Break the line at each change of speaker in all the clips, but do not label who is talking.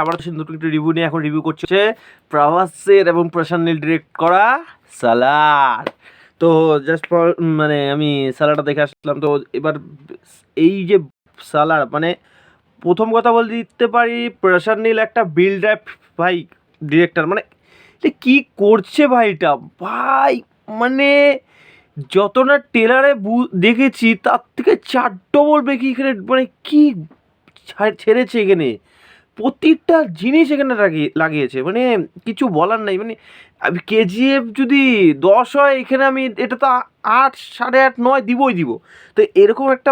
আবার নতুন একটা রিভিউ নিয়ে এখন রিভিউ করছে প্রভাসের এবং প্রশান্ত নীল ডিরেক্ট করা সালার। তো জাস্ট ফর মানে আমি সালারটা দেখে আসলাম। তো এবার এই যে সালার মানে প্রথম কথা বলতে দিতে পারি, প্রশান্ত নীল একটা বিল্ড আপ ভাই ডিরেক্টর, মানে কি করছে ভাই এটা ভাই, মানে যত না টেলারে দেখেছি তার থেকে 4 ডবল বেশি এখানে, মানে কি ছেড়েছে এখানে, প্রতিটা জিনিস এখানে লাগিয়েছে, মানে কিছু বলার নাই। মানে কেজিএফ যদি 10 হয়, এখানে আমি এটা তো 8, 8.5, 9 দিবই দিব। তো এরকম একটা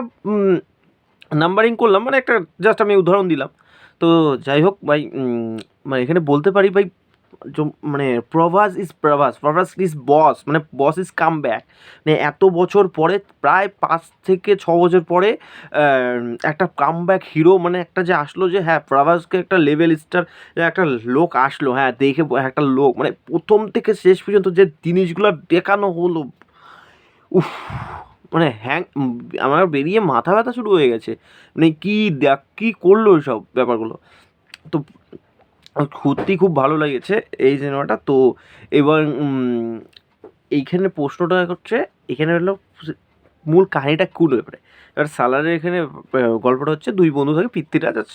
নাম্বারিং করলাম, মানে একটা জাস্ট আমি উদাহরণ দিলাম। তো যাই হোক ভাই, মানে এখানে বলতে পারি ভাই, মানে প্রভাস ইজ বস, মানে বস ইজ কাম ব্যাক। মানে এত বছর পরে, প্রায় 5 থেকে 6 বছর পরে একটা কাম ব্যাক হিরো, মানে একটা যে আসলো, যে হ্যাঁ প্রভাসকে একটা লেভেল স্টার একটা লোক আসলো, হ্যাঁ দেখে একটা লোক, মানে প্রথম থেকে শেষ পর্যন্ত যে জিনিসগুলো দেখানো হলো, উফ, মানে আমার বেরিয়ে মাথা ব্যথা শুরু হয়ে গেছে। মানে কী করলো সব ব্যাপারগুলো। তো সত্যি খুব ভালো লেগেছে এই সিনেমাটা। তো এবার এইখানে প্রশ্নটা হচ্ছে, এখানে হলো মূল কাহিনিটা কোন ব্যাপারে। এবার সালারের এখানে গল্পটা হচ্ছে, দুই বন্ধু থাকে, পৃথ্বীরাজ আর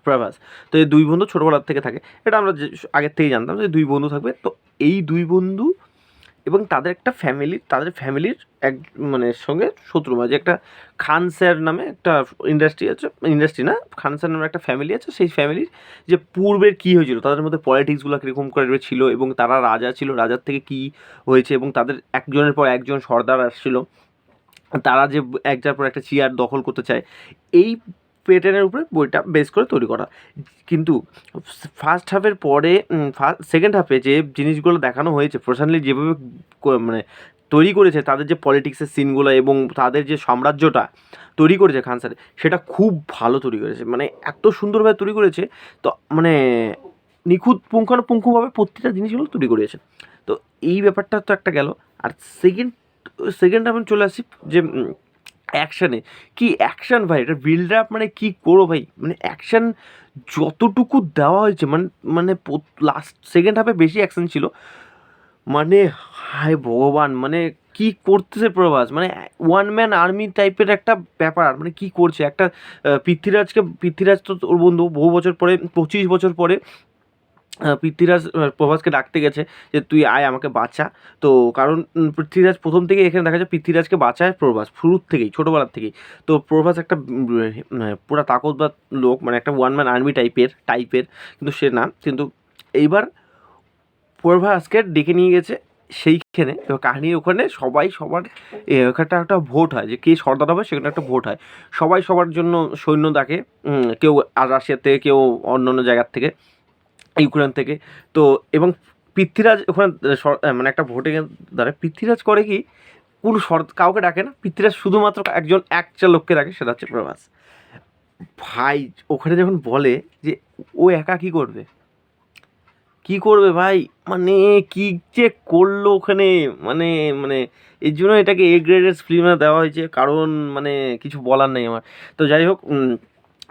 প্রভাস। তো এই দুই বন্ধু ছোটোবেলার থেকে থাকে, এটা আমরা আগের থেকেই জানতাম যে দুই বন্ধু থাকবে। তো এই দুই বন্ধু এবং তাদের একটা ফ্যামিলি, তাদের ফ্যামিলির এক মানে সঙ্গে শত্রু, মাঝে একটা খান স্যার নামে একটা ইন্ডাস্ট্রি আছে, ইন্ডাস্ট্রি না, খান স্যার নামে একটা ফ্যামিলি আছে। সেই ফ্যামিলির যে পূর্বের কী হয়েছিল, তাদের মধ্যে পলিটিক্সগুলো কীরকম করে ছিল, এবং তারা রাজা ছিল, রাজার থেকে কী হয়েছে, এবং তাদের একজনের পর একজন সর্দার আসছিল, তারা যে একটার পর একটা চেয়ার দখল করতে চায়, এই প্যাটার্নের উপরে বইটা বেস করে তৈরি করা। কিন্তু ফার্স্ট হাফের পরে সেকেন্ড হাফে যে জিনিসগুলো দেখানো হয়েছে, প্রশান্ত নীল যেভাবে মানে তৈরি করেছে তাদের যে পলিটিক্সের সিনগুলো এবং তাদের যে সাম্রাজ্যটা তৈরি করেছে খান স্যার, সেটা খুব ভালো তৈরি করেছে, মানে এত সুন্দরভাবে তৈরি করেছে। তো মানে নিখুঁত পুঙ্খানুপুঙ্খভাবে প্রত্যেকটা জিনিসগুলো তৈরি করেছে। তো এই ব্যাপারটা তো একটা গেল। আর সেকেন্ড আমি চলে আসি যে অ্যাকশানে, কি অ্যাকশান ভাই, এটা বিল্ড আপ, মানে কি করো ভাই, মানে অ্যাকশান যতটুকু দেওয়া হয়েছে, মানে লাস্ট সেকেন্ড হাফে বেশি অ্যাকশন ছিল, মানে হায় ভগবান, মানে কি করতেছে প্রভাস, মানে ওয়ান ম্যান আর্মি টাইপের একটা ব্যাপার, মানে কি করছে একটা পৃথ্বীরাজ তো ওর বন্ধু, বহু বছর পরে, 25 বছর পরে পৃথ্বীরাজ প্রভাসকে ডাকতে গেছে যে তুই আয় আমাকে বাঁচা। তো কারণ পৃথ্বীরাজ প্রথম থেকেই এখানে দেখা যায় পৃথ্বীরাজকে বাঁচায় প্রভাস, শুরুর থেকেই, ছোটোবেলার থেকেই। তো প্রভাস একটা পুরা তাকতবাদ লোক, মানে একটা ওয়ান ম্যান আর্মি টাইপের, কিন্তু সে না। কিন্তু এইবার প্রভাসকে ডেকে নিয়ে গেছে সেইখানে, এবার কাহিনীর ওখানে সবাই সবার ওখানটা একটা ভোট হয়, যে কে সর্দার হবে, সেখানে একটা ভোট হয়। সবাই সবার জন্য সৈন্য ডাকে, কেউ আর রাশিয়ার থেকে, কেউ অন্য অন্য জায়গার থেকে, ইউক্রেন থেকে। তো এবং পৃথ্বীরাজ ওখানে মানে একটা ভোটে দাঁড়ায়। পৃথ্বীরাজ করে কি, কোনো কাউকে ডাকে না, পৃথ্বীরাজ শুধুমাত্র একটা লোককে ডাকে, সেটা হচ্ছে প্রভাস। ভাই ওখানে যখন বলে যে ও একা কী করবে ভাই, মানে কি যে করলো ওখানে, মানে মানে এর জন্য এটাকে এ গ্রেডের ফিল্মে দেওয়া হয়েছে, কারণ মানে কিছু বলার নেই আমার। তো যাই হোক,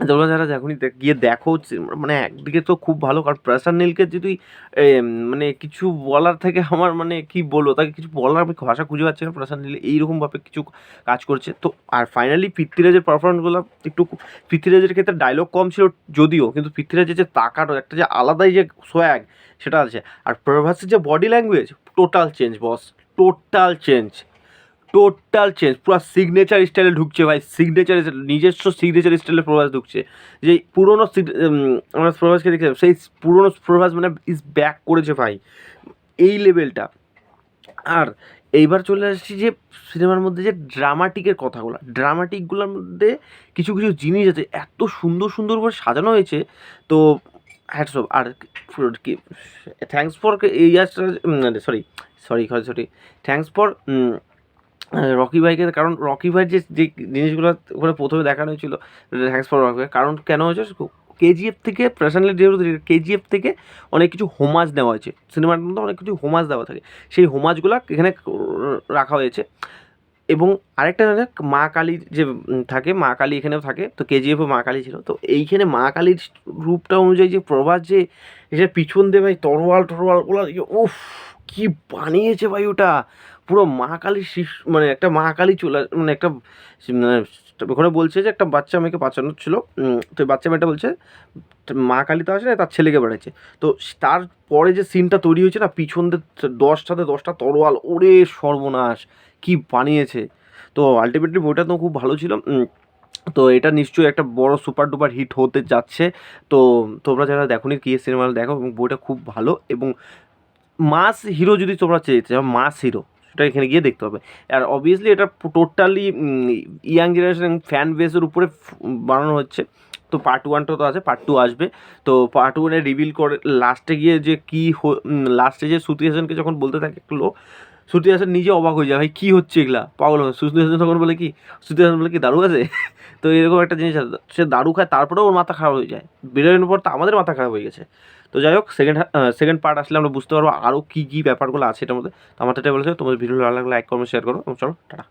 তোমরা যারা যখনই গিয়ে দেখো, মানে একদিকে তো খুব ভালো, কারণ প্রশান্ত নীলকে যদি মানে কিছু বলার থেকে, আমার মানে কি বলবো, তাকে কিছু বলার আমি ভাষা খুঁজে পাচ্ছি না। প্রশান্ত নীল এইরকমভাবে কিছু কাজ করছে। তো আর ফাইনালি পৃথ্বীরাজের পারফরমেন্সগুলো একটু, পৃথ্বীরাজের ক্ষেত্রে ডায়লগ কম ছিল যদিও, কিন্তু পৃথ্বীরাজের যে তাকাটা, একটা যে আলাদাই যে সোয়াগ, সেটা আছে। আর প্রভাসের যে বডি ল্যাঙ্গুয়েজ, টোটাল চেঞ্জ বস, টোটাল চেঞ্জ, পুরো সিগনেচার স্টাইলে ঢুকছে ভাই, নিজস্ব সিগনেচার স্টাইলে প্রভাস ঢুকছে। যে পুরোনো আমরা প্রভাসকে দেখে, সেই পুরোনো প্রভাস মানে ইজ ব্যাক করেছে ভাই, এই লেভেলটা। আর এইবার চলে আসছি যে সিনেমার মধ্যে যে ড্রামাটিকগুলোর মধ্যে কিছু কিছু জিনিস আছে, এত সুন্দর করে সাজানো হয়েছে। তো হ্যাটস অফ। আর কি, thanks for sorry thanks for Rocky ভাইকে, কারণ রকি ভাইয়ের যে যে জিনিসগুলো ওখানে প্রথমে দেখানো হয়েছিল, থ্যাঙ্কস ফর রকি ভাই, কারণ কেন হয়েছে, কেজিএফ থেকে পার্সোনালি যেহেতু কেজিএফ থেকে অনেক কিছু হোমাজ নেওয়া হয়েছে, সিনেমার মধ্যে অনেক কিছু হোমাজ দেওয়া থাকে, সেই হোমাজগুলো এখানে রাখা হয়েছে। এবং আরেকটা মা কালীর যে থাকে, মা কালী এখানেও থাকে, তো কেজিএফও মা কালী ছিল। তো এইখানে মা কালীর রূপটা অনুযায়ী যে প্রভাস যে এটা পিছন দিয়ে ভাই তরোয়ালগুলো উফ কি বানিয়েছে ভাই ওটা, পুরো মা কালীর মানে একটা মা কালী চলে মানে একটা মানে ওখানে বলছে যে একটা বাচ্চা মেয়েকে বাঁচানো ছিল, তো বাচ্চা মেয়েটা বলছে মা কালী তো আসে না, তার ছেলেকে বেড়াচ্ছে। তো তারপরে যে সিনটা তৈরি হয়েছে না, পিছন দিয়ে 10টা তরোয়াল, ওরে সর্বনাশ কি বানিয়েছে। তো আলটিমেটলি বইটা তো খুব ভালো ছিল। তো এটা নিশ্চয়ই একটা বড় সুপার ডুপার হিট হতে যাচ্ছে। তো তোমরা যারা দেখোনি কি সিনেমা দেখো, এবং বইটা খুব ভালো। এবং মাস হিরো যদি তোমরা চেয়েছো মাস হিরো, সেটা এখানে গিয়ে দেখতে হবে। আর অবভিয়াসলি এটা টোটালি ইয়াং জেনারেশন ফ্যান বেসের উপরে বানানো হচ্ছে। তো পার্ট 1টা তো আছে, পার্ট 2 আসবে। তো পার্ট 1-এ রিভিল করে লাস্টে গিয়ে যে কী লাস্টে যে শ্রুতি হাসানকে যখন বলতে থাকে একটা লোক, শ্রুতি হাসান নিজে অবাক হয়ে যায়, ভাই কী হচ্ছে এগুলা, পাগল হয়। শ্রুতি হাসান তখন বলে কি, শ্রুতি হাসান বলে কি দারু আছে তো এরকম একটা জিনিস আছে, সে দারু খায় তারপরেও ওর মাথা খারাপ হয়ে যায়, বেরোনোর পর তো আমাদের মাথা খারাপ হয়ে গেছে। তো যাই হোক, সেকেন্ড পার্ট আসলে আমরা বুঝতে পারবো আরও কী কী ব্যাপারগুলো আছে এটার মধ্যে। তো আমার তো এটা বলেছে, তোমাদের ভিডিও ভালো লাগলে লাইক করো, শেয়ার করো, এবং চলো টাটা।